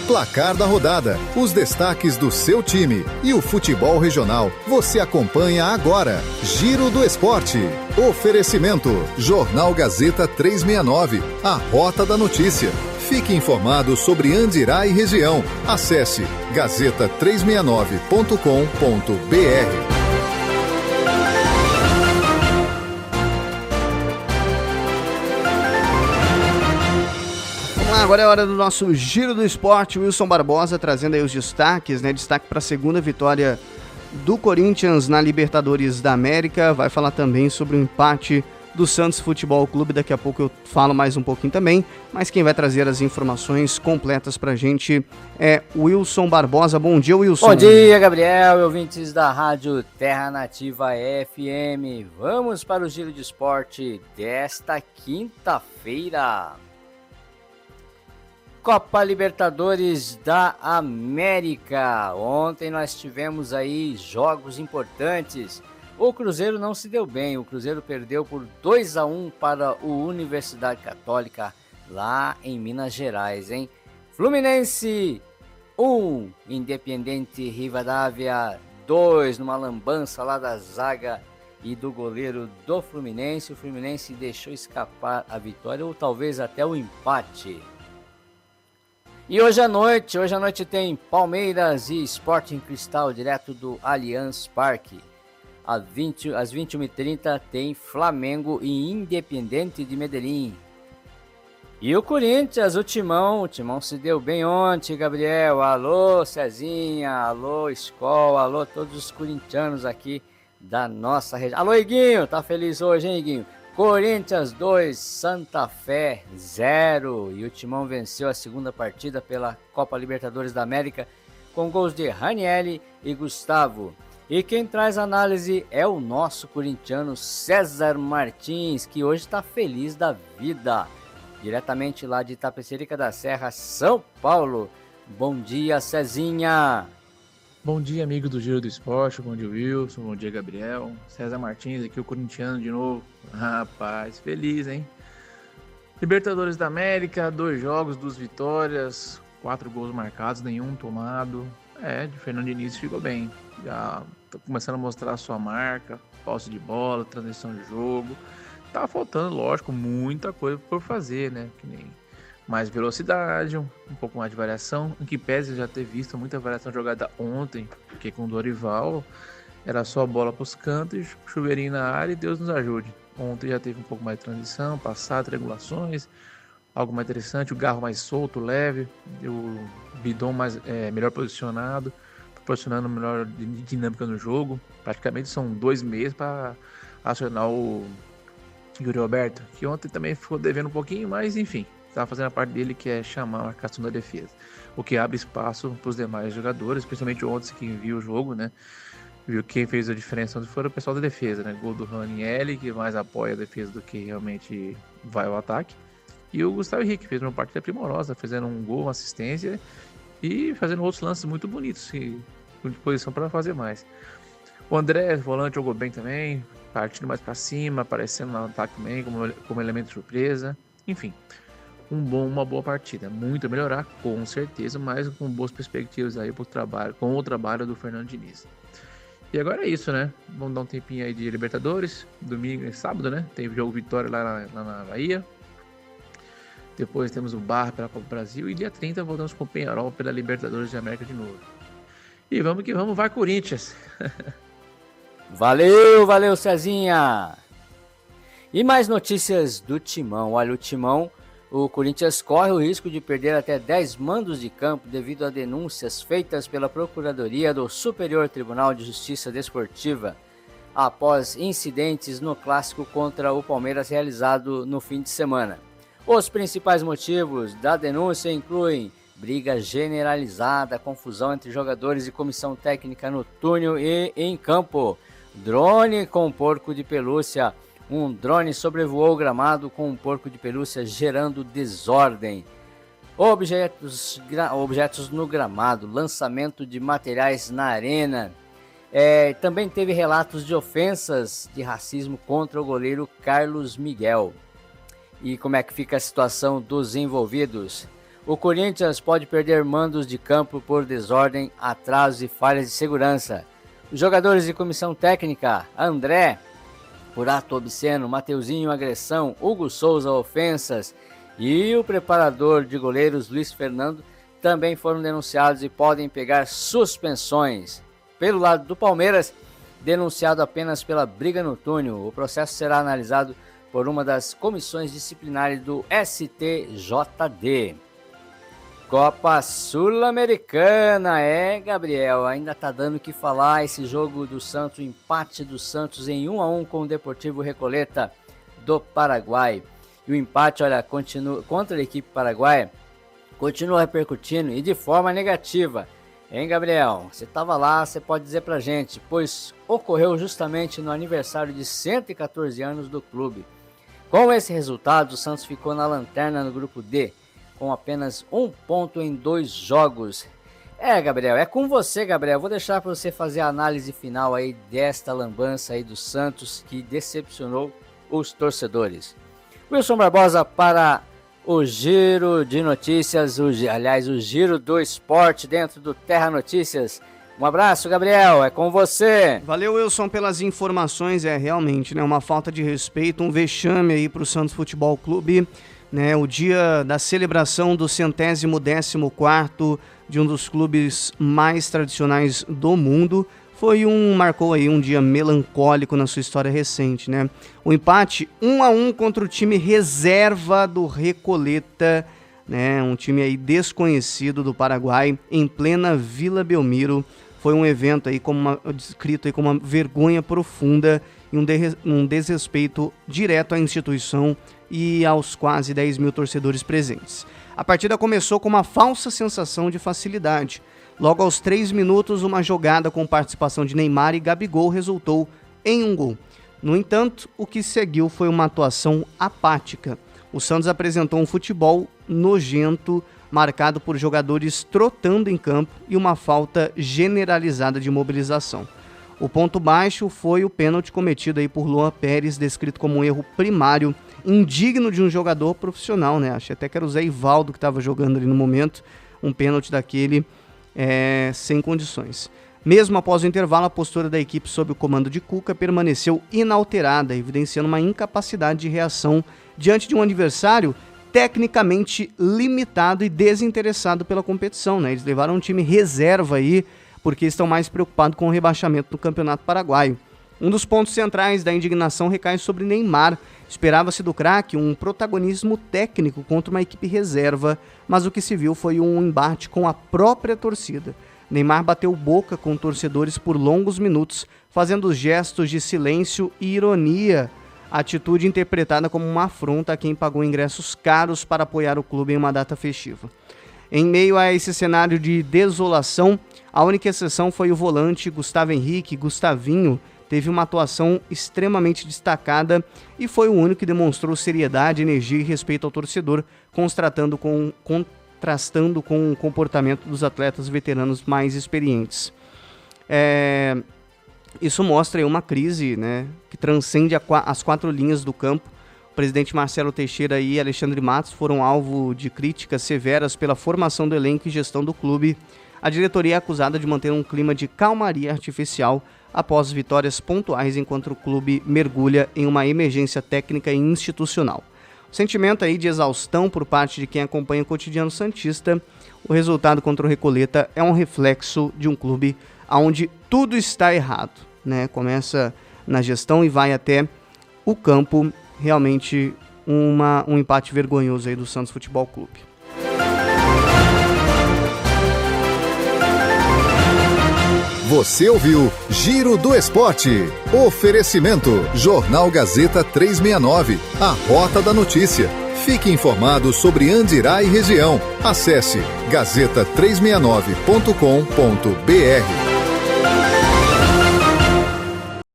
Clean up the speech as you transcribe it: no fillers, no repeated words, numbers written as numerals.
Placar da rodada, os destaques do seu time e o futebol regional você acompanha agora. Giro do Esporte. Oferecimento. Jornal Gazeta 369. A Rota da Notícia. Fique informado sobre Andirá e região. Acesse gazeta369.com.br. Agora é hora do nosso Giro do Esporte. Wilson Barbosa trazendo aí os destaques, né? Destaque para a segunda vitória do Corinthians na Libertadores da América. Vai falar também sobre o empate do Santos Futebol Clube. Daqui a pouco eu falo mais um pouquinho também. Mas quem vai trazer as informações completas para a gente é o Wilson Barbosa. Bom dia, Wilson. Bom dia, Gabriel, ouvintes da Rádio Terra Nativa FM. Vamos para o Giro do Esporte desta quinta-feira. Copa Libertadores da América. Ontem nós tivemos aí jogos importantes. O Cruzeiro não se deu bem. O Cruzeiro perdeu por 2-1 para o Universidade Católica lá em Minas Gerais, hein? Fluminense 1, Independiente Rivadavia 2, numa lambança lá da zaga e do goleiro do Fluminense. O Fluminense deixou escapar a vitória ou talvez até o empate. E hoje à noite tem Palmeiras e Sporting Cristal, direto do Allianz Parque. Às 21h30 tem Flamengo e Independiente de Medellín. E o Corinthians, o Timão se deu bem ontem, Gabriel. Alô, Cezinha, alô, Skol, alô, todos os corintianos aqui da nossa região. Alô, Iguinho, tá feliz hoje, hein, Iguinho? Corinthians 2, Santa Fé 0, e o Timão venceu a segunda partida pela Copa Libertadores da América com gols de Ranieri e Gustavo. E quem traz análise é o nosso corintiano César Martins, que hoje está feliz da vida, diretamente lá de Itapecerica da Serra, São Paulo. Bom dia, Cezinha. Bom dia, amigo do Giro do Esporte, bom dia, Wilson, bom dia, Gabriel. César Martins aqui, o corintiano de novo. Rapaz, feliz, hein? Libertadores da América, 2 jogos, 2 vitórias, 4 gols marcados, nenhum tomado. De Fernando Diniz ficou bem. Já tá começando a mostrar a sua marca, posse de bola, transição de jogo. Tá faltando, lógico, muita coisa por fazer, né? Que nem mais velocidade, um pouco mais de variação, em que pese já ter visto muita variação jogada ontem, porque com o Dorival era só bola para os cantos, chuveirinho na área e Deus nos ajude. Ontem já teve um pouco mais de transição, passado, triangulações, algo mais interessante, o Garro mais solto, leve, o Bidon melhor posicionado, proporcionando melhor dinâmica no jogo. Praticamente são 2 meses para acionar o Yuri Alberto, que ontem também ficou devendo um pouquinho, mas enfim. Está fazendo a parte dele, que é chamar a marcação da defesa, o que abre espaço para os demais jogadores, principalmente ontem, quem viu o jogo, né? Viu quem fez a diferença onde foi o pessoal da defesa, né? Gol do Ranieri, que mais apoia a defesa do que realmente vai ao ataque, e o Gustavo Henrique fez uma partida primorosa, fazendo um gol, uma assistência e fazendo outros lances muito bonitos, com disposição para fazer mais. O André, volante, jogou bem também, partindo mais para cima, aparecendo no ataque também como elemento de surpresa, enfim. Uma boa partida, muito a melhorar, com certeza, mas com boas perspectivas aí com o trabalho do Fernando Diniz. E agora é isso, né? Vamos dar um tempinho aí de Libertadores, domingo e sábado, né? Tem o jogo Vitória lá na Bahia. Depois temos o Barra pela Copa do Brasil e dia 30 voltamos com o Penharol pela Libertadores de América de novo. E vamos que vamos, vai Corinthians! Valeu, Cezinha! E mais notícias do Timão. Olha, o Corinthians corre o risco de perder até 10 mandos de campo devido a denúncias feitas pela Procuradoria do Superior Tribunal de Justiça Desportiva após incidentes no clássico contra o Palmeiras realizado no fim de semana. Os principais motivos da denúncia incluem briga generalizada, confusão entre jogadores e comissão técnica no túnel e em campo, drone com porco de pelúcia. Um drone sobrevoou o gramado com um porco de pelúcia, gerando desordem. Objetos no gramado, lançamento de materiais na arena. Também teve relatos de ofensas de racismo contra o goleiro Carlos Miguel. E como é que fica a situação dos envolvidos? o Corinthians pode perder mandos de campo por desordem, atrasos e falhas de segurança. Os jogadores de comissão técnica, André, por ato obsceno, Mateuzinho, agressão, Hugo Souza, ofensas e o preparador de goleiros, Luiz Fernando, também foram denunciados e podem pegar suspensões. Pelo lado do Palmeiras, denunciado apenas pela briga no túnel, o processo será analisado por uma das comissões disciplinares do STJD. Copa Sul-Americana, Gabriel, ainda tá dando o que falar esse jogo do Santos, o empate do Santos em 1-1 com o Deportivo Recoleta do Paraguai. E o empate, olha, continua contra a equipe paraguaia, continua repercutindo e de forma negativa. Hein, Gabriel? Você estava lá, você pode dizer pra gente, pois ocorreu justamente no aniversário de 114 anos do clube. Com esse resultado, o Santos ficou na lanterna no grupo D, com apenas 1 ponto em 2 jogos. Gabriel, é com você, Gabriel. Vou deixar para você fazer a análise final aí desta lambança aí do Santos que decepcionou os torcedores. Wilson Barbosa para o Giro de Notícias, o Giro do Esporte dentro do Terra Notícias. Um abraço, Gabriel, é com você. Valeu, Wilson, pelas informações. Realmente, né, uma falta de respeito, um vexame aí para o Santos Futebol Clube. Né, o dia da celebração do 114º de um dos clubes mais tradicionais do mundo marcou aí um dia melancólico na sua história recente, né? O empate 1-1 contra o time reserva do Recoleta, né? Um time aí desconhecido do Paraguai, em plena Vila Belmiro. Foi um evento aí descrito aí como uma vergonha profunda e um desrespeito direto à instituição e aos quase 10 mil torcedores presentes. A partida começou com uma falsa sensação de facilidade. Logo aos 3 minutos, uma jogada com participação de Neymar e Gabigol resultou em um gol. No entanto, o que seguiu foi uma atuação apática. O Santos apresentou um futebol nojento, marcado por jogadores trotando em campo e uma falta generalizada de mobilização. O ponto baixo foi o pênalti cometido aí por Luan Pérez, descrito como um erro primário, indigno de um jogador profissional, né? Acho até que era o Zé Ivaldo que estava jogando ali no momento, um pênalti daquele sem condições. Mesmo após o intervalo, a postura da equipe sob o comando de Cuca permaneceu inalterada, evidenciando uma incapacidade de reação diante de um adversário tecnicamente limitado e desinteressado pela competição, né? Eles levaram um time reserva aí, porque estão mais preocupados com o rebaixamento do Campeonato Paraguaio. Um dos pontos centrais da indignação recai sobre Neymar. Esperava-se do craque um protagonismo técnico contra uma equipe reserva, mas o que se viu foi um embate com a própria torcida. Neymar bateu boca com torcedores por longos minutos, fazendo gestos de silêncio e ironia, atitude interpretada como uma afronta a quem pagou ingressos caros para apoiar o clube em uma data festiva. Em meio a esse cenário de desolação, a única exceção foi o volante Gustavo Henrique. Gustavinho teve uma atuação extremamente destacada e foi o único que demonstrou seriedade, energia e respeito ao torcedor, contrastando com o comportamento dos atletas veteranos mais experientes. Isso mostra aí uma crise, né, que transcende as 4 linhas do campo. O presidente Marcelo Teixeira e Alexandre Matos foram alvo de críticas severas pela formação do elenco e gestão do clube. A diretoria é acusada de manter um clima de calmaria artificial após vitórias pontuais, enquanto o clube mergulha em uma emergência técnica e institucional. O sentimento aí de exaustão por parte de quem acompanha o cotidiano santista. O resultado contra o Recoleta é um reflexo de um clube onde tudo está errado, né? Começa na gestão e vai até o campo. Realmente um empate vergonhoso aí do Santos Futebol Clube. Você ouviu Giro do Esporte. Oferecimento Jornal Gazeta 369. A Rota da Notícia. Fique informado sobre Andirá e região. Acesse gazeta369.com.br.